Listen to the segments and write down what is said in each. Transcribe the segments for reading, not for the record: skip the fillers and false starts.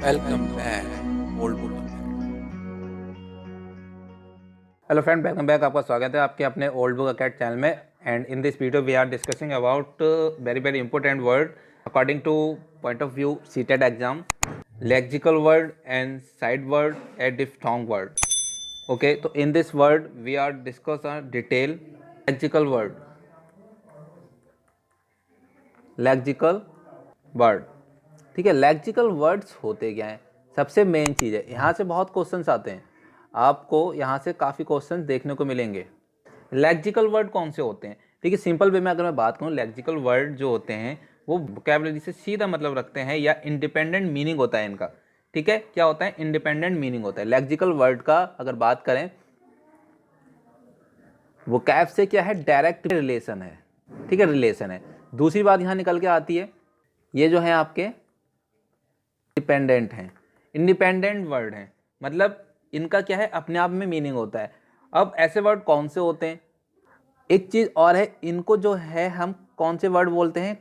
Welcome back, old book. Hello friend, welcome back. आपका स्वागत है आपके अपने ओल्ड बुक अकेड चैनल में। And in this video we are discussing about very important word according to point of view CTET exam, lexical word and sight word and diphthong word. Okay, तो in this word we are discuss detail lexical word. Lexical word, ठीक है। Lexical words होते क्या हैं? सबसे main चीज़ है, यहाँ से बहुत क्वेश्चंस आते हैं, आपको यहाँ से काफ़ी क्वेश्चंस देखने को मिलेंगे। लेक्सिकल वर्ड कौन से होते हैं? ठीक है, सिंपल वे में अगर मैं बात करूँ, लेक्सिकल वर्ड जो होते हैं वो वोकैबुलरी से सीधा मतलब रखते हैं या इंडिपेंडेंट मीनिंग होता है इनका। ठीक है, क्या होता है? इंडिपेंडेंट मीनिंग होता है लेक्सिकल वर्ड का। अगर बात करें, वोकैब से क्या है? डायरेक्ट रिलेशन है। ठीक है, रिलेशन है। दूसरी बात यहाँ निकल के आती है, ये जो है आपके इंडिपेंडेंट हैं। इंडिपेंडेंट वर्ड हैं, मतलब इनका क्या है? अपने आप में मीनिंग होता है। अब ऐसे वर्ड कौन से होते हैं? एक चीज और है, इनको जो है हम कौन से वर्ड बोलते हैं?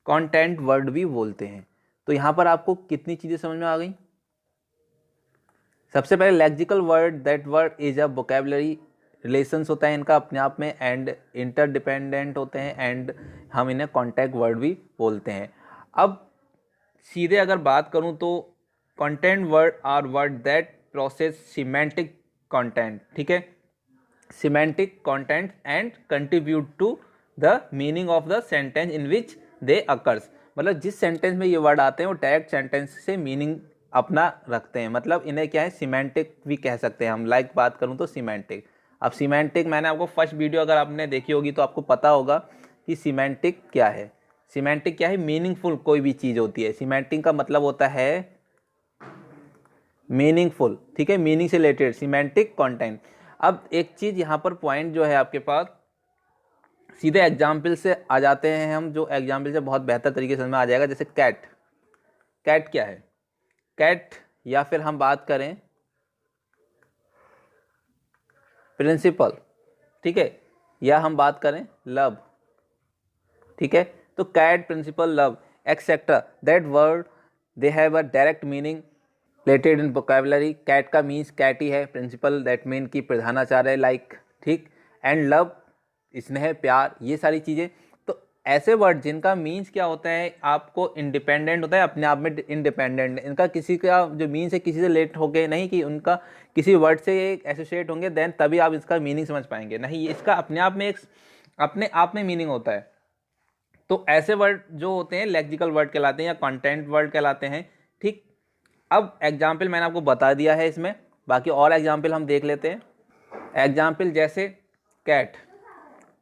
कंटेंट वर्ड भी बोलते हैं। तो यहां पर आपको कितनी चीजें समझ में आ गई? सबसे पहले lexical word, that word is a vocabulary, relations होता है इनका अपने आप में, एंड इंटरडिपेंडेंट होते हैं, एंड हम इन्हें कॉन्टैक्ट वर्ड भी बोलते हैं। अब सीधे अगर बात करूं तो content word are word that process semantic content. ठीक है, semantic content and contribute to the meaning of the sentence in which they occurs. मतलब जिस सेंटेंस में ये वर्ड आते हैं वो डायरेक्ट सेंटेंस से मीनिंग अपना रखते हैं, मतलब इन्हें क्या है? सिमेंटिक भी कह सकते हैं हम। लाइक बात करूं तो सिमेंटिक, अब सिमेंटिक मैंने आपको फर्स्ट वीडियो अगर आपने देखी होगी तो आपको पता होगा कि सिमेंटिक क्या है। सिमेंटिक क्या है? मीनिंगफुल कोई भी चीज़ होती है। सिमेंटिक का मतलब होता है मीनिंगफुल। ठीक है, मीनिंग से रिलेटेड सिमेंटिक कंटेंट। अब एक चीज़ यहाँ पर पॉइंट जो है आपके पास, सीधे एग्जाम्पल से आ जाते हैं हम, जो एग्जाम्पल से बहुत बेहतर तरीके से समझ में आ जाएगा। जैसे कैट, कैट क्या है? कैट, या फिर हम बात करें प्रिंसिपल, ठीक है, या हम बात करें लव। ठीक है, तो cat, principal, love etcetera, that word they have a direct meaning related in vocabulary. Cat का मीन्स कैट ही है, प्रिंसिपल दैट मीन की प्रधानाचार्य, लाइक, ठीक, एंड लव स्नेह प्यार, ये सारी चीज़ें। तो ऐसे वर्ड जिनका मीन्स क्या होता है? आपको इंडिपेंडेंट होता है, अपने आप में इंडिपेंडेंट, इनका किसी का जो मीन्स है किसी से रिलेट होके नहीं, कि उनका किसी वर्ड से एसोसिएट होंगे देन तभी आप इसका मीनिंग समझ पाएंगे, नहीं, इसका अपने आप में एक अपने आप में मीनिंग होता है। तो ऐसे वर्ड जो होते हैं लेक्सिकल वर्ड कहलाते हैं या कंटेंट वर्ड कहलाते हैं। ठीक, अब एग्जाम्पल मैंने आपको बता दिया है इसमें, बाकी और एग्जाम्पल हम देख लेते हैं। एग्जाम्पल जैसे कैट,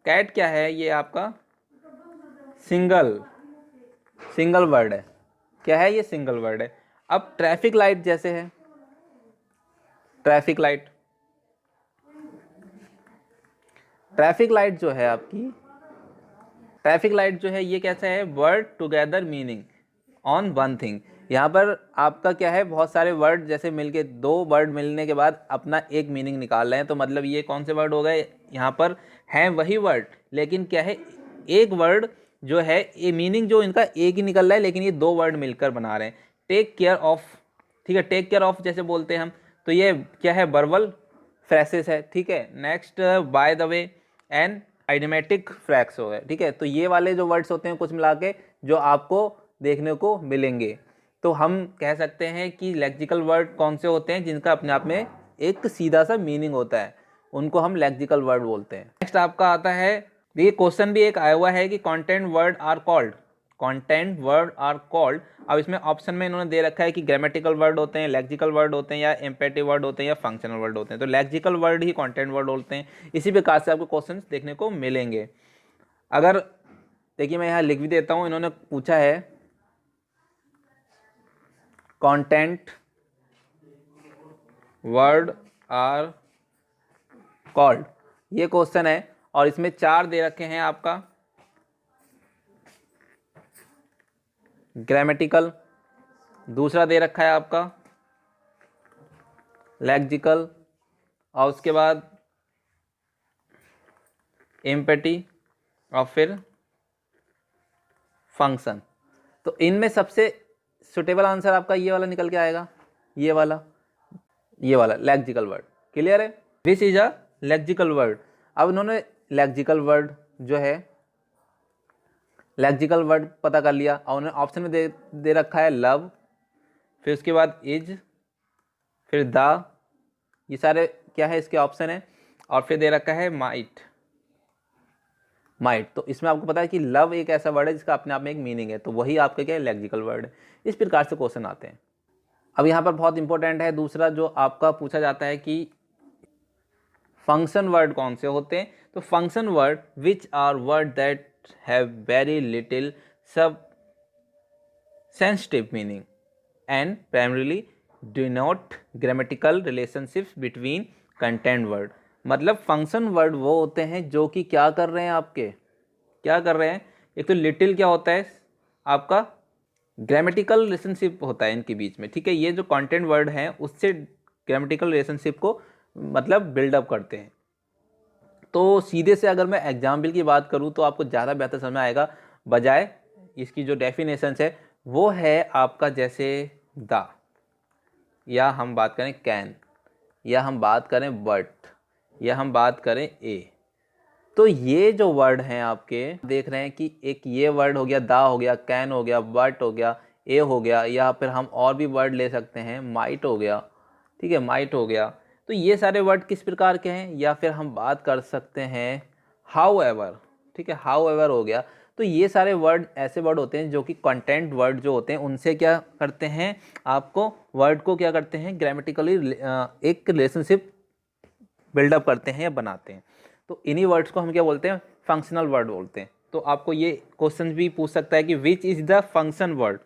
कैट क्या है? ये आपका सिंगल सिंगल वर्ड है। क्या है? ये सिंगल वर्ड है। अब ट्रैफिक लाइट जैसे है, ट्रैफिक लाइट, ट्रैफिक लाइट जो है आपकी, ट्रैफिक लाइट जो है ये कैसा है? Word together meaning on one thing. यहाँ पर आपका क्या है? बहुत सारे वर्ड जैसे मिलके, दो वर्ड मिलने के बाद अपना एक मीनिंग निकाल रहे हैं, तो मतलब ये कौन से वर्ड हो गए? यहाँ पर हैं वही वर्ड, लेकिन क्या है? एक वर्ड जो है ये मीनिंग जो इनका एक ही निकल रहा है, लेकिन ये दो वर्ड मिलकर बना रहे हैं। टेक केयर ऑफ, ठीक है, टेक केयर ऑफ जैसे बोलते हैं हम, तो ये क्या है? वर्बल फ्रेसेस है। ठीक है, next by the way and idiomatic phrases हो गए। ठीक है, तो ये वाले जो वर्ड्स होते हैं कुछ मिला के जो आपको देखने को मिलेंगे, तो हम कह सकते हैं कि लेक्सिकल वर्ड कौन से होते हैं? जिनका अपने आप में एक सीधा सा मीनिंग होता है, उनको हम लेक्सिकल वर्ड बोलते हैं। नेक्स्ट आपका आता है, ये क्वेश्चन भी एक आया हुआ है कि content word are called, content word are called. अब इसमें ऑप्शन में इन्होंने दे रखा है कि ग्रामेटिकल वर्ड होते हैं, लेक्सिकल वर्ड होते हैं, या इम्पेरेटिव वर्ड होते हैं, या फंक्शनल वर्ड होते हैं। तो लेक्सिकल वर्ड ही कंटेंट वर्ड होते हैं। इसी प्रकार से आपको क्वेश्चंस देखने को मिलेंगे। अगर देखिए मैं यहाँ लिख भी देता हूँ, इन्होंने पूछा है कंटेंट वर्ड आर कॉल्ड, ये क्वेश्चन है, और इसमें चार दे रखे हैं आपका ग्रामेटिकल, दूसरा दे रखा है आपका लेक्सिकल, और उसके बाद एम्पैथी, और फिर फंक्शन। तो इनमें सबसे सुटेबल आंसर आपका ये वाला निकल के आएगा, ये वाला लेक्सिकल वर्ड। क्लियर है? Which is a lexical word. अब उन्होंने लेक्सिकल वर्ड जो है, लेक्सिकल वर्ड पता कर लिया और उन्होंने ऑप्शन में दे रखा है लव, फिर उसके बाद इज, फिर द, ये सारे क्या है इसके ऑप्शन है, और फिर दे रखा है माइट। तो इसमें आपको पता है कि लव एक ऐसा वर्ड है जिसका अपने आप में एक मीनिंग है, तो वही आपका क्या है, लेक्सिकल वर्ड है। इस प्रकार से क्वेश्चन आते हैं। अब यहाँ पर बहुत इंपॉर्टेंट है दूसरा जो आपका पूछा जाता है कि फंक्शन वर्ड कौन से होते हैं। तो function word which are word that have very little substantive meaning and primarily denote grammatical relationships between content word. मतलब फंक्शन वर्ड वो होते हैं जो कि क्या कर रहे हैं, आपके क्या कर रहे हैं, एक तो लिटिल क्या होता है आपका, ग्रामेटिकल रिलेशनशिप होता है इनके बीच में, ठीक है। ये जो कंटेंट वर्ड हैं उससे ग्रामेटिकल रिलेशनशिप को मतलब बिल्डअप करते हैं। तो सीधे से अगर मैं एग्जाम्पल की बात करूँ तो आपको ज़्यादा बेहतर समझ में आएगा, बजाय इसकी जो डेफिनेशन है वो है आपका जैसे द, या हम बात करें कैन, या हम बात करें बट, या हम बात करें ए। तो ये जो वर्ड हैं आपके देख रहे हैं कि एक ये वर्ड हो गया, दा हो गया, कैन हो गया, बट हो गया, ए हो गया, या फिर हम और भी वर्ड ले सकते हैं, माइट हो गया, ठीक है, माइट हो गया। तो ये सारे वर्ड किस प्रकार के हैं, या फिर हम बात कर सकते हैं हाउ एवर, ठीक है, हाउ एवर हो गया। तो ये सारे वर्ड ऐसे वर्ड होते हैं जो कि कंटेंट वर्ड जो होते हैं उनसे क्या करते हैं, आपको वर्ड को क्या करते हैं, ग्रामेटिकली एक रिलेशनशिप बिल्डअप करते हैं या बनाते हैं। तो इन्हीं वर्ड्स को हम क्या बोलते हैं, फंक्शनल वर्ड बोलते हैं। तो आपको ये क्वेश्चन भी पूछ सकता है कि which is the function word,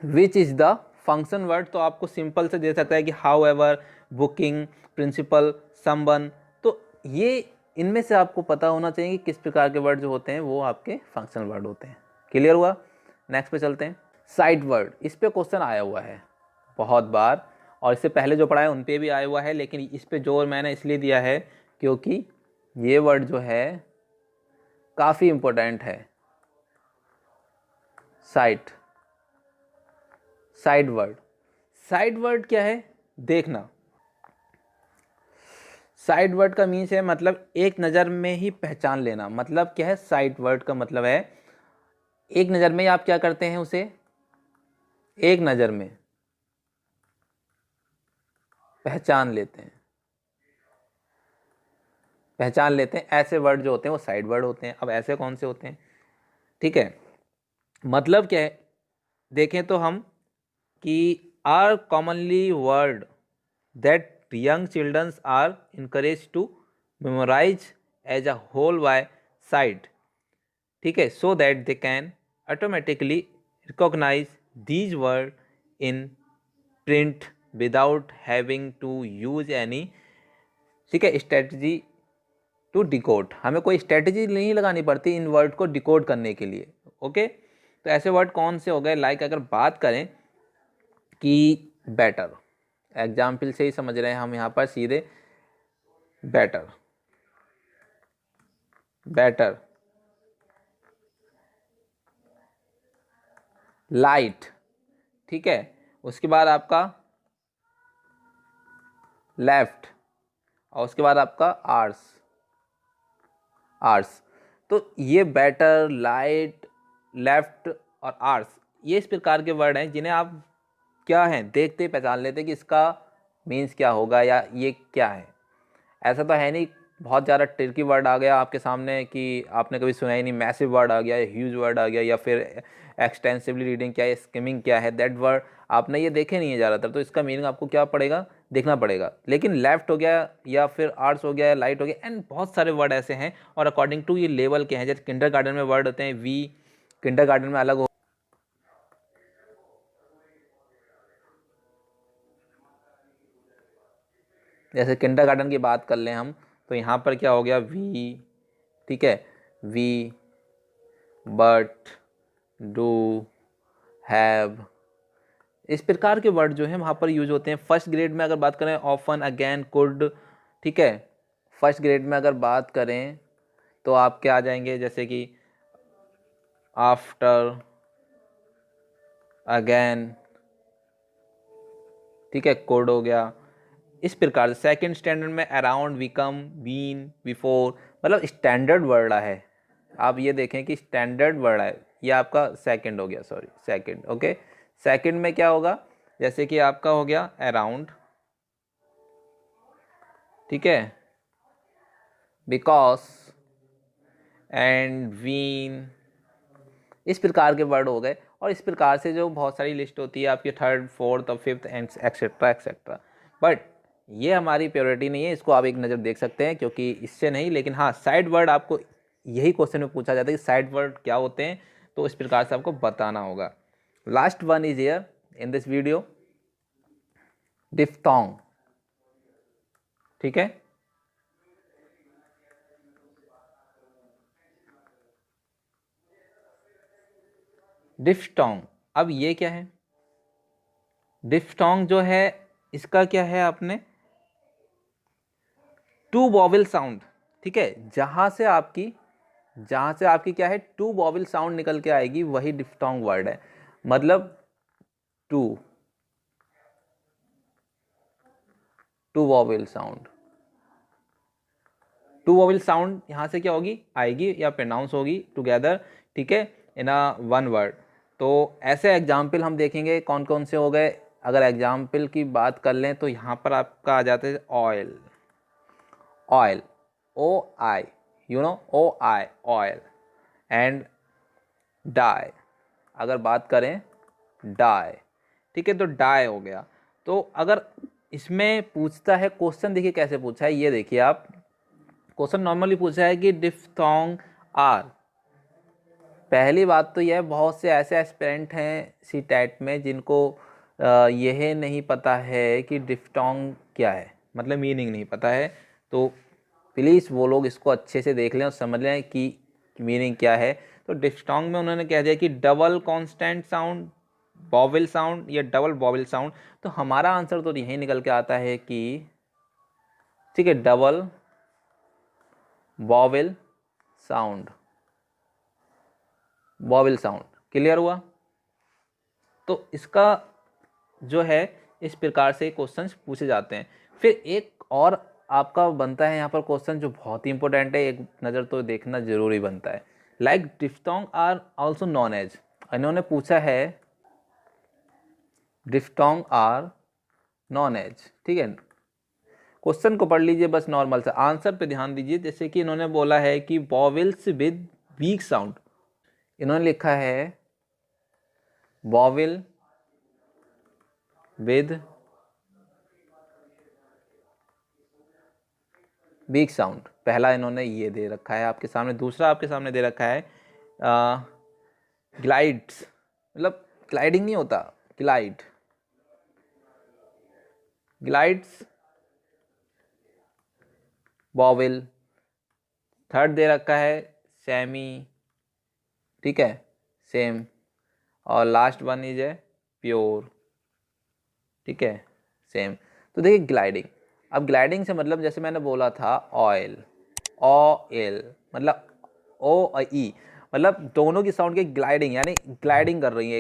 which is the function word. तो आपको सिंपल से दे सकता है कि however, booking, principal, someone. तो ये इनमें से आपको पता होना चाहिए कि किस प्रकार के वर्ड जो होते हैं वो आपके फंक्शनल वर्ड होते हैं। क्लियर हुआ? नेक्स्ट पे चलते हैं। साइड वर्ड, इस पे क्वेश्चन आया हुआ है बहुत बार, और इससे पहले जो पढ़ा है उन पे भी आया हुआ है, लेकिन इस पे जोर मैंने इसलिए दिया है क्योंकि ये वर्ड जो है काफ़ी इम्पोर्टेंट है। साइड वर्ड, साइड वर्ड क्या है देखना। साइड वर्ड का मीन्स है मतलब एक नज़र में ही पहचान लेना। मतलब क्या है साइड वर्ड का मतलब है एक नज़र में आप क्या करते हैं, उसे एक नज़र में पहचान लेते हैं, ऐसे वर्ड जो होते हैं वो साइड वर्ड होते हैं। अब ऐसे कौन से होते हैं, ठीक है, मतलब क्या है देखें तो हम कि are commonly word that young children are encouraged to memorize as a whole by sight, ठीक है, so that they can automatically recognize these words in print without having to use any, ठीक है, स्ट्रेटजी टू डिकोड। हमें कोई strategy नहीं लगानी पड़ती इन word को डिकोड करने के लिए। ओके, तो ऐसे वर्ड कौन से हो गए, लाइक अगर बात करें कि बेटर, एग्जाम्पल से ही समझ रहे हैं हम यहाँ पर सीधे, बेटर, लाइट, ठीक है, उसके बाद आपका लेफ्ट, और उसके बाद आपका आर्स। तो ये बेटर, लाइट, लेफ्ट और आर्स, ये इस प्रकार के वर्ड हैं जिन्हें आप क्या हैं देखते ही पहचान लेते हैं कि इसका मीन्स क्या होगा या ये क्या है। ऐसा तो है नहीं बहुत ज़्यादा ट्रिकी वर्ड आ गया आपके सामने कि आपने कभी सुना ही नहीं, मैसिव वर्ड आ गया, ह्यूज वर्ड आ गया, या फिर एक्सटेंसिवली रीडिंग क्या है, स्किमिंग क्या है, दैट वर्ड आपने ये देखे नहीं है ज़्यादातर, तो इसका मीनिंग आपको क्या पड़ेगा, देखना पड़ेगा। लेकिन लेफ्ट हो गया या फिर आर्ट्स हो गया या लाइट हो गया, एंड बहुत सारे वर्ड ऐसे हैं, और अकॉर्डिंग टू ये लेवल के हैं। जैसे किंडरगार्टन में वर्ड होते हैं वी, किंडरगार्टन में अलग हो, जैसे किंडरगार्टन की बात कर लें हम, तो यहाँ पर क्या हो गया वी, ठीक है, वी, बट, डू, हैव, इस प्रकार के वर्ड जो है वहाँ पर यूज होते हैं। फर्स्ट ग्रेड में अगर बात करें ऑफन, अगेन, कुड, ठीक है, फर्स्ट ग्रेड में अगर बात करें तो आप क्या आ जाएंगे, जैसे कि आफ्टर, अगेन, ठीक है, कुड हो गया। इस प्रकार से सेकंड स्टैंडर्ड में अराउंड, बिकम, बीन, बिफोर, मतलब स्टैंडर्ड वर्ड है। आप ये देखें कि स्टैंडर्ड वर्ड है, ये आपका सेकंड हो गया, सॉरी सेकंड। ओके, सेकंड में क्या होगा, जैसे कि आपका हो गया अराउंड, ठीक है, बिकॉज एंड, वीन, इस प्रकार के वर्ड हो गए। और इस प्रकार से जो बहुत सारी लिस्ट होती है आपकी थर्ड, फोर्थ और fifth and etcetera etcetera. But ये हमारी प्योरिटी नहीं है, इसको आप एक नज़र देख सकते हैं, क्योंकि इससे नहीं, लेकिन हाँ साइड वर्ड आपको यही क्वेश्चन में पूछा जाता है कि साइड वर्ड क्या होते हैं, तो इस प्रकार से आपको बताना होगा। Last one is here in this video, diphthong, ठीक है। डिफ्थोंग, अब ये क्या है, डिफ्थोंग जो है इसका क्या है, आपने टू वॉवेल साउंड, ठीक है, जहां से आपकी क्या है, टू वॉवेल साउंड निकल के आएगी, वही डिफ्थोंग वर्ड है। मतलब two vowel sound, two vowel sound यहां से क्या होगी, आएगी या प्रोनाउंस होगी टुगेदर, ठीक है, इन अ वन वर्ड। तो ऐसे एग्जाम्पल हम देखेंगे कौन कौन से हो गए। अगर एग्जाम्पल की बात कर लें तो यहाँ पर आपका आ जाता है oil, oil, O I, you know, O I, oil. And die, अगर बात करें डाई, ठीक है, तो डाई हो गया। तो अगर इसमें पूछता है क्वेश्चन, देखिए कैसे पूछा है, ये देखिए आप, क्वेश्चन नॉर्मली पूछा है कि डिफ्थोंग आर। पहली बात तो यह, बहुत से ऐसे एस्पिरेंट हैं सी टेट में जिनको यह नहीं पता है कि डिफ्थोंग क्या है, मतलब मीनिंग नहीं पता है। तो प्लीज़ वो लोग इसको अच्छे से देख लें और समझ लें कि मीनिंग क्या है। तो डिफ्थोंग में उन्होंने कह दिया कि double constant sound, vowel sound या डबल वॉवेल साउंड। तो हमारा आंसर तो यही निकल के आता है कि, ठीक है, double vowel sound, vowel sound. Clear हुआ। तो इसका जो है इस प्रकार से क्वेश्चंस पूछे जाते हैं। फिर एक और आपका बनता है यहाँ पर क्वेश्चन जो बहुत ही इंपॉर्टेंट है, एक नज़र तो देखना जरूरी बनता है। Like diphthong are also known as, इन्होंने पूछा है डिफ्थोंग आर नॉन एज, ठीक है। क्वेश्चन को पढ़ लीजिए बस नॉर्मल सा, आंसर पे ध्यान दीजिए। जैसे कि इन्होंने बोला है कि वॉवेल्स विद वीक साउंड, इन्होंने लिखा है वॉवेल विद वीक साउंड, पहला इन्होंने ये दे रखा है आपके सामने। दूसरा आपके सामने दे रखा है ग्लाइड्स, मतलब ग्लाइडिंग नहीं होता, ग्लाइड, ग्लाइड्स वॉवेल। थर्ड दे रखा है सेमी, ठीक है, सेम। और लास्ट वन इज है प्योर, ठीक है, सेम। तो देखिए ग्लाइडिंग, अब ग्लाइडिंग से मतलब जैसे मैंने बोला था ऑयल, ऑयल मतलब ओ और ई, मतलब दोनों की साउंड की ग्लाइडिंग, यानी ग्लाइडिंग कर रही है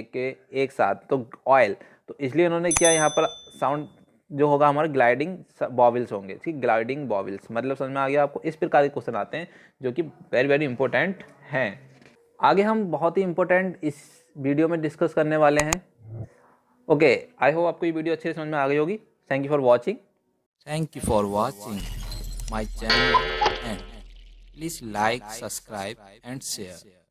एक साथ, तो ऑयल। तो इसलिए उन्होंने क्या यहाँ पर साउंड जो होगा हमारा ग्लाइडिंग वॉवेल्स होंगे, ठीक, ग्लाइडिंग वॉवेल्स। मतलब समझ में आ गया आपको। इस प्रकार के क्वेश्चन आते हैं जो कि वेरी वेरी इंपॉर्टेंट हैं। आगे हम बहुत ही इंपॉर्टेंट इस वीडियो में डिस्कस करने वाले हैं। ओके, आई होप आपको ये वीडियो अच्छे से समझ में आ गई होगी। Thank you for watching. Thank you for watching my channel and please like, subscribe and share.